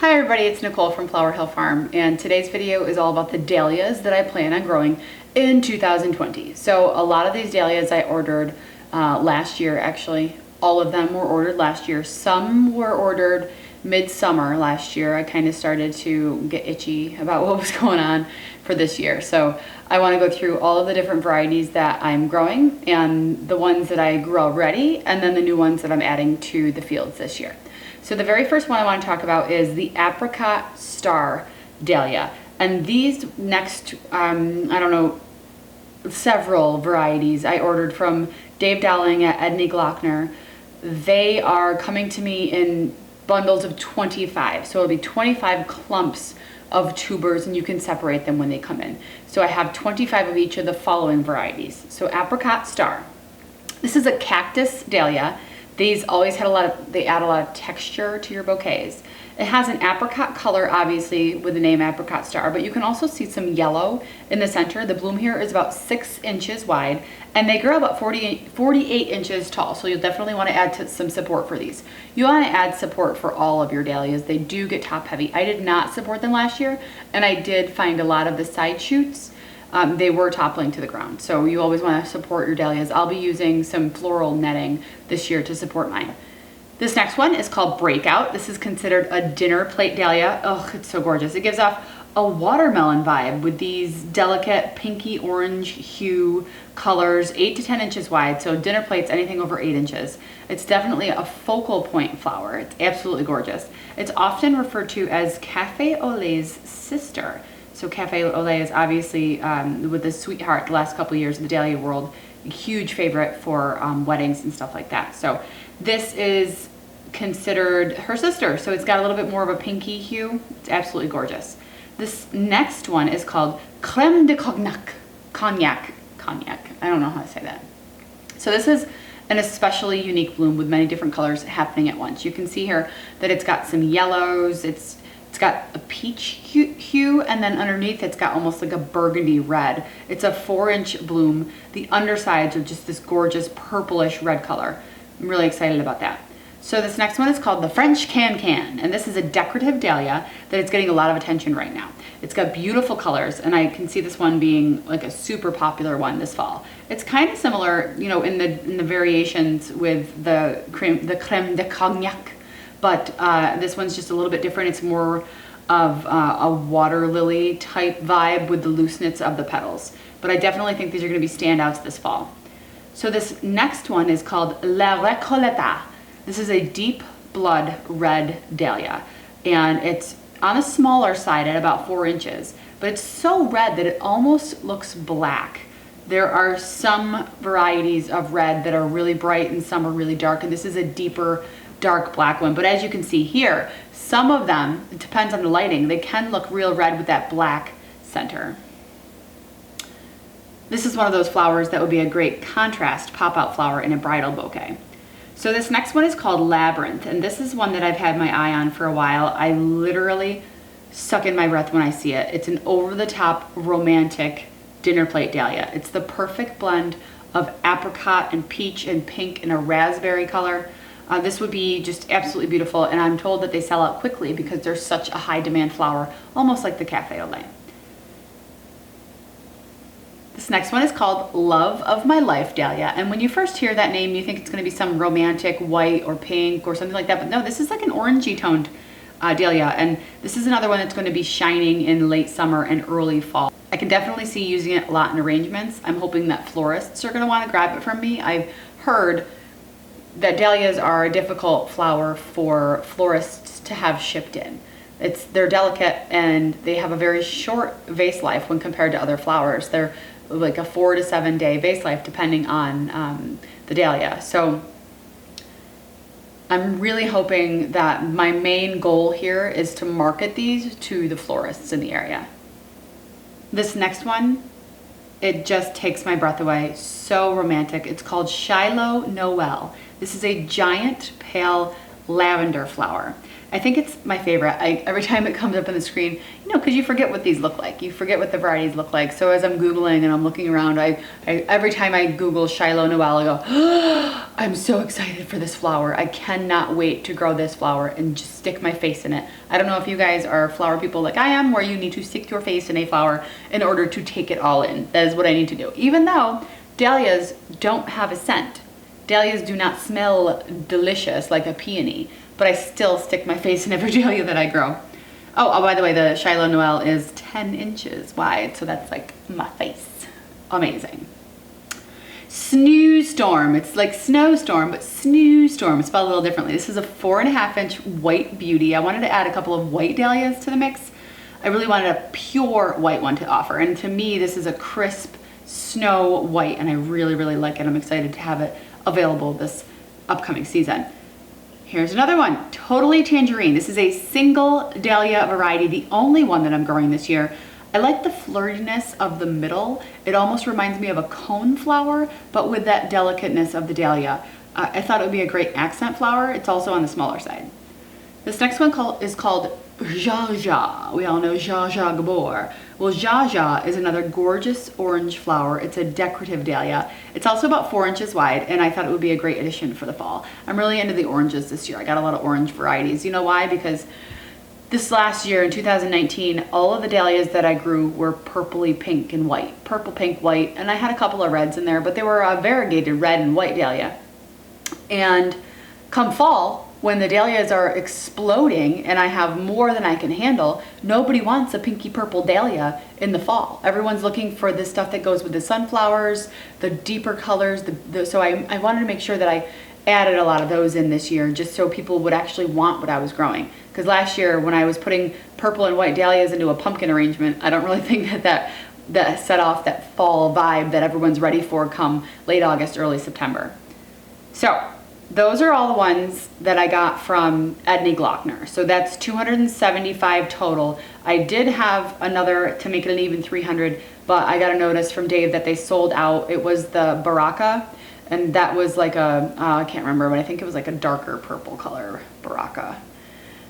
Hi everybody, it's Nicole from Flower Hill Farm, and today's video is all about the dahlias that I plan on growing in 2020. So a lot of these dahlias I ordered last year. Actually, all of them were ordered last year. Some were ordered midsummer last year. I kind of started to get itchy about what was going on for this year. So I want to go through all of the different varieties that I'm growing and the ones that I grew already, and then the new ones that I'm adding to the fields this year. So the very first one I want to talk about is the Apricot Star Dahlia. And these next, I don't know, several varieties I ordered from Dave Dowling at Edney Glockner. They are coming to me in bundles of 25. So it'll be 25 clumps of tubers, and you can separate them when they come in. So I have 25 of each of the following varieties. So Apricot Star. This is a cactus dahlia. These always had they add a lot of texture to your bouquets. It has an apricot color, obviously, with the name Apricot Star, but you can also see some yellow in the center. The bloom here is about 6 inches wide, and they grow about 48 inches tall, so you'll definitely want to add some support for these. You want to add support for all of your dahlias. They do get top heavy. I did not support them last year, and I did find a lot of the side shoots. They were toppling to the ground. So you always want to support your dahlias. I'll be using some floral netting this year to support mine. This next one is called Breakout. This is considered a dinner plate dahlia. Oh, it's so gorgeous. It gives off a watermelon vibe with these delicate pinky orange hue colors, 8 to 10 inches wide. So dinner plates, anything over 8 inches. It's definitely a focal point flower. It's absolutely gorgeous. It's often referred to as Cafe au Lait's sister. So Cafe au Lait is obviously, with the sweetheart the last couple of years in the dahlia world, a huge favorite for weddings and stuff like that. So this is considered her sister. So it's got a little bit more of a pinky hue. It's absolutely gorgeous. This next one is called Creme de Cognac. Cognac. I don't know how to say that. So this is an especially unique bloom with many different colors happening at once. You can see here that it's got some yellows. It's got a peach hue, and then underneath it's got almost like a burgundy red. It's a 4-inch bloom. The undersides are just this gorgeous purplish red color. I'm really excited about that. So this next one is called the French CANCAN, and this is a decorative dahlia that is getting a lot of attention right now. It's got beautiful colors, and I can see this one being like a super popular one this fall. It's kind of similar, you know, in the variations with the creme de cognac. But this one's just a little bit different. It's more of a water lily type vibe with the looseness of the petals. But I definitely think these are going to be standouts this fall. So this next one is called La Recoleta. This is a deep blood red dahlia. And it's on the smaller side at about 4 inches. But it's so red that it almost looks black. There are some varieties of red that are really bright and some are really dark. And this is a deeper dark black one, but as you can see here, some of them, it depends on the lighting, they can look real red with that black center. This is one of those flowers that would be a great contrast pop-out flower in a bridal bouquet. So this next one is called Labyrinth, and this is one that I've had my eye on for a while. I literally suck in my breath when I see it. It's an over-the-top romantic dinner plate dahlia. It's the perfect blend of apricot and peach and pink and a raspberry color. This would be just absolutely beautiful, and I'm told that they sell out quickly because they're such a high demand flower, almost like the Cafe au Lait. This next one is called Love of My Life Dahlia, and when you first hear that name you think it's going to be some romantic white or pink or something like that, but no, this is like an orangey toned dahlia, and this is another one that's going to be shining in late summer and early fall. I can definitely see using it a lot in arrangements. I'm hoping that florists are going to want to grab it from me. I've heard that dahlias are a difficult flower for florists to have shipped in. They're delicate and they have a very short vase life when compared to other flowers. They're like a 4 to 7 day vase life depending on the dahlia. So I'm really hoping that my main goal here is to market these to the florists in the area. This next one, it just takes my breath away. So romantic. It's called SHILOH Noelle. This is a giant pale lavender flower. I think it's my favorite. Every time it comes up on the screen, you know, because you forget what these look like. You forget what the varieties look like. So as I'm Googling and I'm looking around, every time I Google Shiloh Noelle, I go, oh, I'm so excited for this flower. I cannot wait to grow this flower and just stick my face in it. I don't know if you guys are flower people like I am, where you need to stick your face in a flower in order to take it all in. That is what I need to do. Even though dahlias don't have a scent. Dahlias do not smell delicious like a peony, but I still stick my face in every dahlia that I grow. Oh, by the way, the Shiloh Noelle is 10 inches wide, so that's like my face. Amazing. SNEEUSTORM. It's like snowstorm, but SNEEUSTORM. It's spelled a little differently. This is a 4.5-inch white beauty. I wanted to add a couple of white dahlias to the mix. I really wanted a pure white one to offer, and to me, this is a crisp snow white, and I really, really like it. I'm excited to have it available this upcoming season. Here's another one, totally tangerine. This is a single dahlia variety, the only one that I'm growing this year. I like the flirtiness of the middle. It almost reminds me of a cone flower, but with that delicateness of the dahlia. I thought it would be a great accent flower. It's also on the smaller side. This next one is called ZSAZSA. We all know Zsa Zsa Gabor. Well, ZSAZSA is another gorgeous orange flower. It's a decorative dahlia. It's also about 4 inches wide, and I thought it would be a great addition for the fall. I'm really into the oranges this year. I got a lot of orange varieties. You know why? Because this last year in 2019, all of the dahlias that I grew were purpley pink and white. Purple, pink, white, and I had a couple of reds in there, but they were a variegated red and white dahlia. And come fall, when the dahlias are exploding and I have more than I can handle, nobody wants a pinky purple dahlia in the fall. Everyone's looking for the stuff that goes with the sunflowers, the deeper colors. So I wanted to make sure that I added a lot of those in this year, just so people would actually want what I was growing. Because last year when I was putting purple and white dahlias into a pumpkin arrangement, I don't really think that set off that fall vibe that everyone's ready for come late August, early September. So those are all the ones that I got from Edney Glockner. So that's 275 total. I did have another to make it an even 300, but I got a notice from Dave that they sold out. It was the Baraka, and that was like a, I can't remember, but I think it was like a darker purple color Baraka.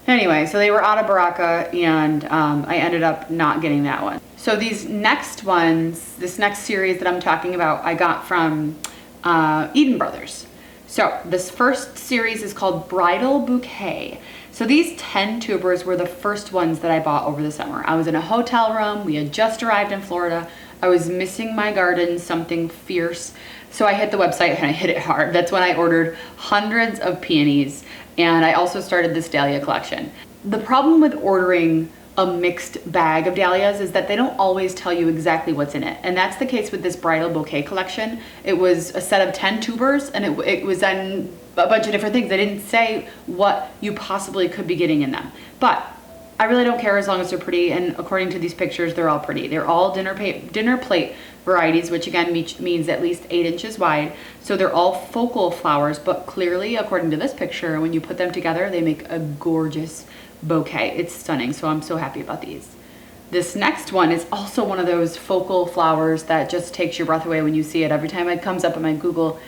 Anyway, so they were out of Baraka, and I ended up not getting that one. So these next ones, this next series that I'm talking about, I got from Eden Brothers. So this first series is called Bridal Bouquet. So these 10 tubers were the first ones that I bought over the summer. I was in a hotel room. We had just arrived in Florida. I was missing my garden, something fierce. So I hit the website and I hit it hard. That's when I ordered hundreds of peonies, and I also started this dahlia collection. The problem with ordering a mixed bag of dahlias is that they don't always tell you exactly what's in it. And that's the case with this bridal bouquet collection. It was a set of 10 tubers, and it was in a bunch of different things. They didn't say what you possibly could be getting in them. But I really don't care as long as they're pretty, and according to these pictures, they're all pretty. They're all dinner plate varieties, which again means at least 8 inches wide. So they're all focal flowers, but clearly, according to this picture, when you put them together, they make a gorgeous bouquet. It's stunning, so I'm so happy about these. This next one is also one of those focal flowers that just takes your breath away when you see it. Every time it comes up in my Google,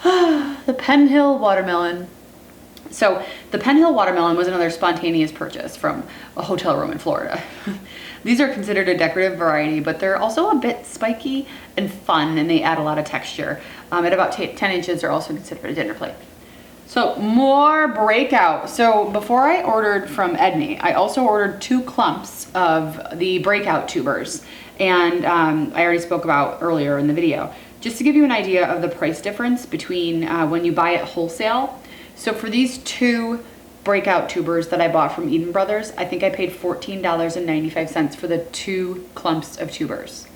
the PENHILL watermelon. So the PENHILL watermelon was another spontaneous purchase from a hotel room in Florida. These are considered a decorative variety, but they're also a bit spiky and fun, and they add a lot of texture. At about 10 inches, they're also considered a dinner plate. So more BREAKOUT. So before I ordered from Edney, I also ordered 2 clumps of the BREAKOUT tubers, and I already spoke about earlier in the video. Just to give you an idea of the price difference between when you buy it wholesale. So for these 2 BREAKOUT tubers that I bought from Eden Brothers, I think I paid $14.95 for the 2 clumps of tubers.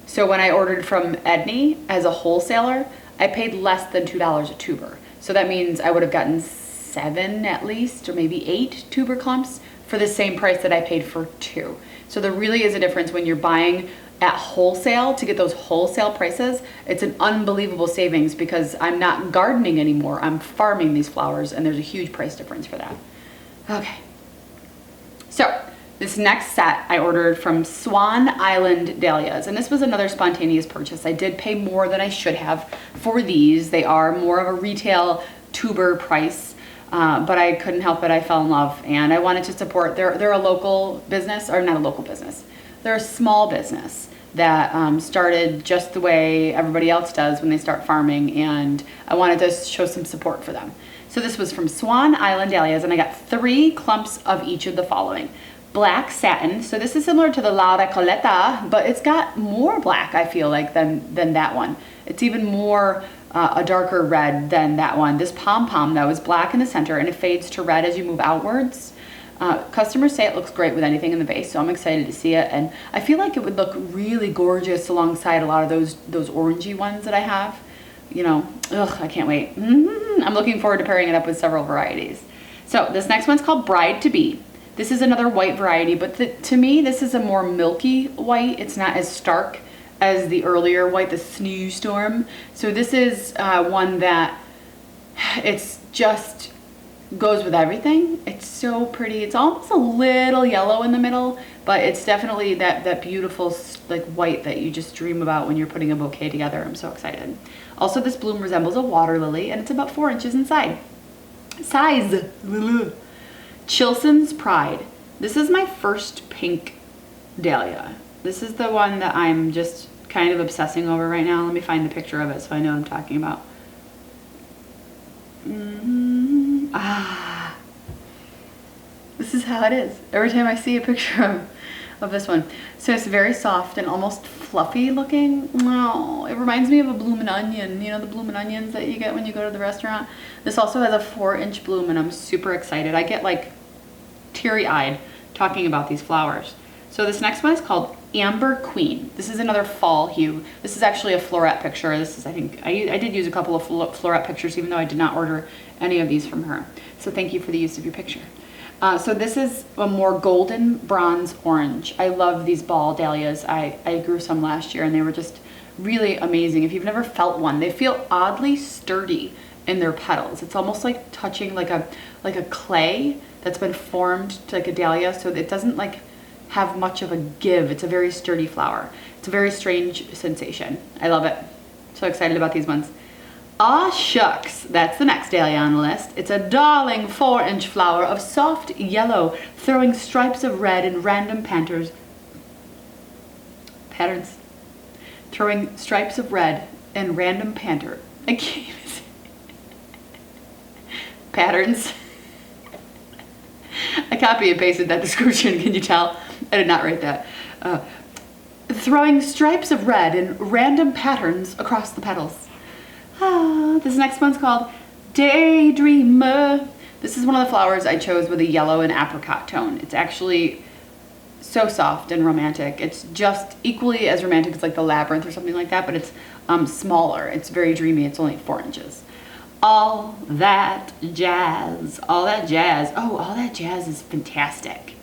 So when I ordered from Edney as a wholesaler, I paid less than $2 a tuber. So that means I would have gotten 7 at least, or maybe 8 tuber clumps for the same price that I paid for 2. So there really is a difference when you're buying at wholesale to get those wholesale prices. It's an unbelievable savings because I'm not gardening anymore. I'm farming these flowers, and there's a huge price difference for that. Okay. So this next set I ordered from Swan Island Dahlias, and this was another spontaneous purchase. I did pay more than I should have for these. They are more of a retail tuber price, but I couldn't help it. I fell in love, and I wanted to support. They're a local business, or not a local business. They're a small business that started just the way everybody else does when they start farming, and I wanted to show some support for them. So this was from Swan Island Dahlias, and I got 3 clumps of each of the following. Black satin, so this is similar to the La Recoleta, but it's got more black, I feel like, than that one. It's even more a darker red than that one. This pom-pom, though, is black in the center, and it fades to red as you move outwards. Customers say it looks great with anything in the vase, so I'm excited to see it, and I feel like it would look really gorgeous alongside a lot of those orangey ones that I have. You know, ugh, I can't wait. I'm looking forward to pairing it up with several varieties. So this next one's called Bride to Be. This is another white variety, but to me, this is a more milky white. It's not as stark as the earlier white, the SNEEUSTORM. So this is one that it's just goes with everything. It's so pretty. It's almost a little yellow in the middle, but it's definitely that beautiful like white that you just dream about when you're putting a bouquet together. I'm so excited. Also, this bloom resembles a water lily, and it's about 4 inches in size. CHILSON'S Pride. This is my first pink dahlia. This is the one that I'm just kind of obsessing over right now. Let me find the picture of it so I know what I'm talking about. This is how it is every time I see a picture of this one. So it's very soft and almost fluffy looking. Oh, it reminds me of a bloomin' onion. You know, the bloomin' onions that you get when you go to the restaurant? This also has a 4-inch bloom, and I'm super excited. I get like teary-eyed talking about these flowers. So this next one is called Amber Queen. This is another fall hue. This is actually a floret picture. This is, I think, I did use a couple of floret pictures, even though I did not order any of these from her. So thank you for the use of your picture. So this is a more golden bronze orange. I love these ball dahlias. I grew some last year, and they were just really amazing. If you've never felt one, they feel oddly sturdy in their petals. It's almost like touching like a clay that's been formed to like a dahlia, so it doesn't like have much of a give. It's a very sturdy flower. It's a very strange sensation. I love it. So excited about these ones. Ah, Shucks, that's the next dahlia on the list. It's a darling 4-inch flower of soft yellow, throwing stripes of red in random patterns. Throwing stripes of red in random patterns. I can't even say patterns. I copy and pasted that description, can you tell? I did not write that. Throwing stripes of red in random patterns across the petals. This next one's called Daydreamer. This is one of the flowers I chose with a yellow and apricot tone. It's actually so soft and romantic. It's just equally as romantic as like the Labyrinth or something like that, but it's smaller. It's very dreamy. It's only 4 inches. All That Jazz. All That Jazz. Oh, All That Jazz is fantastic.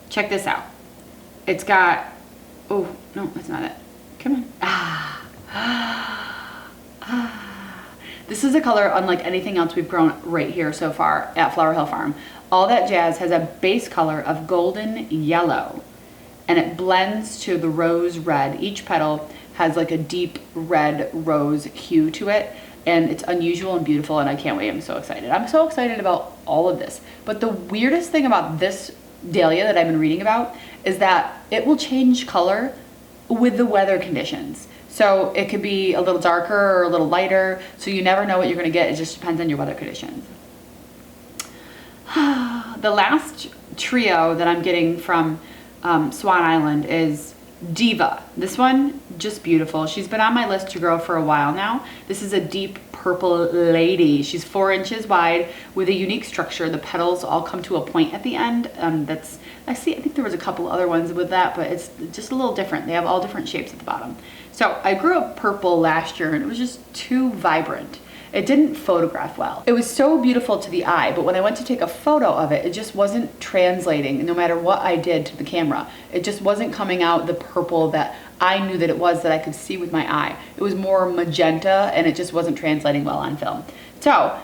Check this out. It's got, oh, no, that's not it. Come on. This is a color unlike anything else we've grown right here so far at Flower Hill Farm. All That Jazz has a base color of golden yellow, and it blends to the rose red. Each petal has like a deep red rose hue to it, and it's unusual and beautiful, and I can't wait. I'm so excited. I'm so excited about all of this. But the weirdest thing about this dahlia that I've been reading about is that it will change color with the weather conditions. So it could be a little darker or a little lighter, so you never know what you're gonna get. It just depends on your weather conditions. The last trio that I'm getting from Swan Island is Diva. This one, just beautiful. She's been on my list to grow for a while now. This is a deep purple lady. She's 4 inches wide with a unique structure. The petals all come to a point at the end. I think there was a couple other ones with that, but it's just a little different. They have all different shapes at the bottom. So I grew up purple last year, and it was just too vibrant. It didn't photograph well. It was so beautiful to the eye, but when I went to take a photo of it, it just wasn't translating no matter what I did to the camera. It just wasn't coming out the purple that I knew that it was, that I could see with my eye. It was more magenta, and it just wasn't translating well on film. So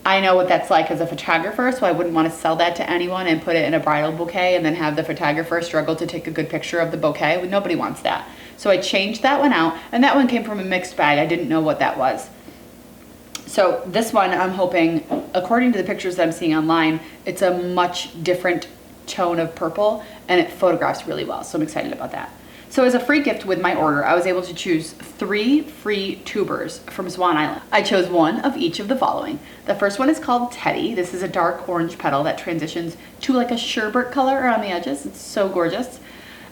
I know what that's like as a photographer, so I wouldn't want to sell that to anyone and put it in a bridal bouquet and then have the photographer struggle to take a good picture of the bouquet. Nobody wants that. So I changed that one out, and that one came from a mixed bag. I didn't know what that was. So this one, I'm hoping according to the pictures that I'm seeing online, it's a much different tone of purple and it photographs really well. So I'm excited about that. So as a free gift with my order, I was able to choose 3 free tubers from Swan Island. I chose one of each of the following. The first one is called Teddy. This is a dark orange petal that transitions to like a sherbet color around the edges. It's so gorgeous.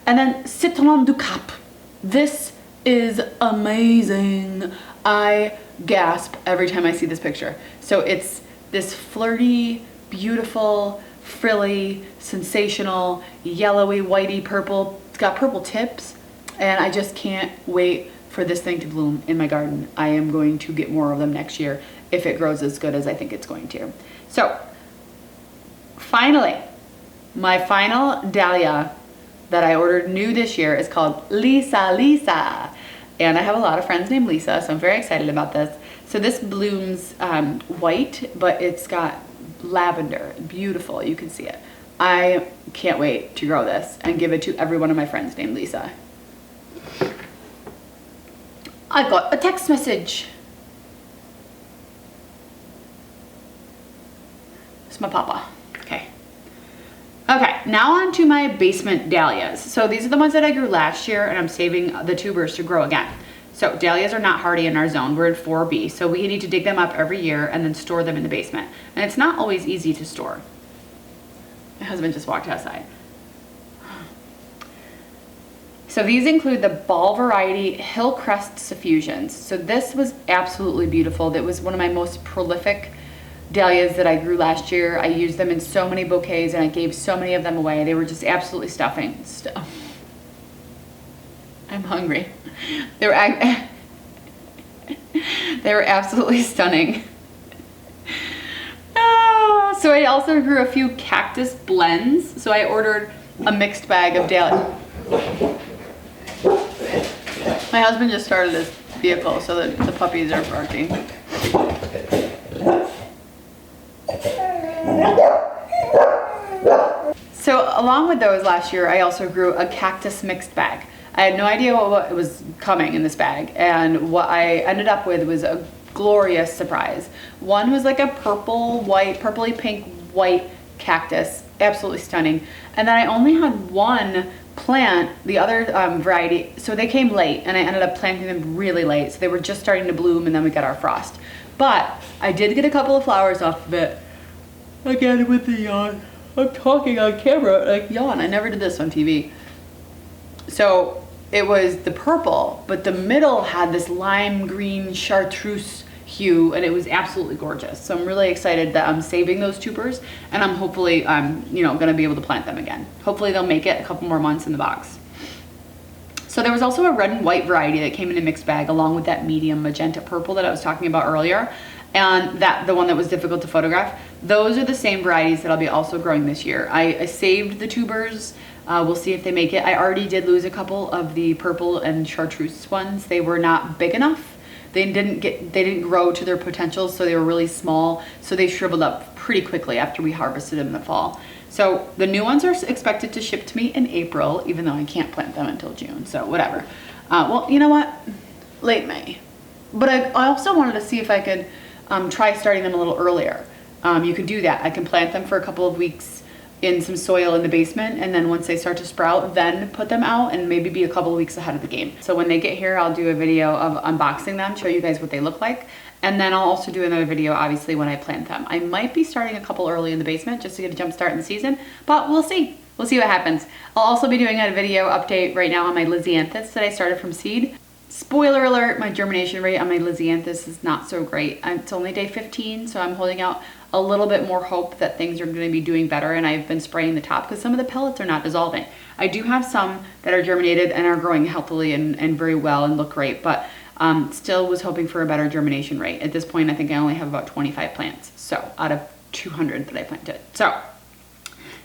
And then Citron du Cap. This is amazing. I gasp every time I see this picture. So it's this flirty, beautiful, frilly, sensational, yellowy, whitey, purple. It's got purple tips, and I just can't wait for this thing to bloom in my garden. I am going to get more of them next year if it grows as good as I think it's going to. So finally, my final dahlia that I ordered new this year is called Lisa. And I have a lot of friends named Lisa, so I'm very excited about this. So this blooms white, but it's got lavender. Beautiful, you can see it. I can't wait to grow this and give it to every one of my friends named Lisa. I got a text message. It's my papa. Okay. Okay, now on to my basement dahlias. So these are the ones that I grew last year, and I'm saving the tubers to grow again. So dahlias are not hardy in our zone. We're in 4B, so we need to dig them up every year and then store them in the basement. And it's not always easy to store. My husband just walked outside. So these include the ball variety HILLCREST Suffusions. So this was absolutely beautiful. That was one of my most prolific dahlias that I grew last year. I used them in so many bouquets and I gave so many of them away. They were just absolutely stuffing. I'm hungry. They were absolutely stunning. So I also grew a few cactus blends. So I ordered a mixed bag of dahlia. My husband just started his vehicle, so that the puppies are barking. So along with those last year, I also grew a cactus mixed bag. I had no idea what was coming in this bag, and what I ended up with was a glorious surprise. One was like a purpley pink white cactus, absolutely stunning. And then I only had one plant, the other variety, so they came late, and I ended up planting them really late, so they were just starting to bloom, and then we got our frost. But I did get a couple of flowers off of it. Again with the yawn. I'm talking on camera, like yawn. I never did this on TV. So it was the purple, but the middle had this lime green chartreuse hue, and it was absolutely gorgeous. So I'm really excited that I'm saving those tubers, and I'm hopefully gonna be able to plant them again. Hopefully they'll make it a couple more months in the box. So there was also a red and white variety that came in a mixed bag along with that medium magenta purple that I was talking about earlier, and the one that was difficult to photograph. Those are the same varieties that I'll be also growing this year. I saved the tubers. We'll see if they make it. I already did lose a couple of the purple and chartreuse ones. They were not big enough. They didn't grow to their potential, so they were really small. So they shriveled up pretty quickly after we harvested them in the fall. So the new ones are expected to ship to me in April, even though I can't plant them until June, so whatever. Well, you know what? Late May. But I also wanted to see if I could try starting them a little earlier. You could do that. I can plant them for a couple of weeks in some soil in the basement, and then once they start to sprout, then put them out and maybe be a couple of weeks ahead of the game. So when they get here, I'll do a video of unboxing them, show you guys what they look like, and then I'll also do another video obviously when I plant them. I might be starting a couple early in the basement just to get a jump start in the season, but we'll see. We'll see what happens. I'll also be doing a video update right now on my Lisianthus that I started from seed. Spoiler alert, my germination rate on my Lisianthus is not so great. It's only day 15, so I'm holding out a little bit more hope that things are going to be doing better, and I've been spraying the top because some of the pellets are not dissolving. I do have some that are germinated and are growing healthily and very well and look great, but still was hoping for a better germination rate. At this point, I think I only have about 25 plants, so out of 200 that I planted. So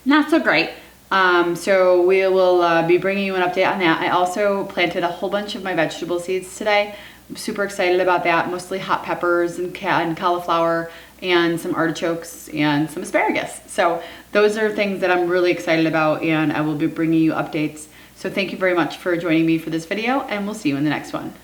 not so great. So we will be bringing you an update on that. I also planted a whole bunch of my vegetable seeds today. I'm super excited about that, mostly hot peppers and cauliflower and some artichokes and some asparagus. So those are things that I'm really excited about, and I will be bringing you updates. So thank you very much for joining me for this video, and we'll see you in the next one.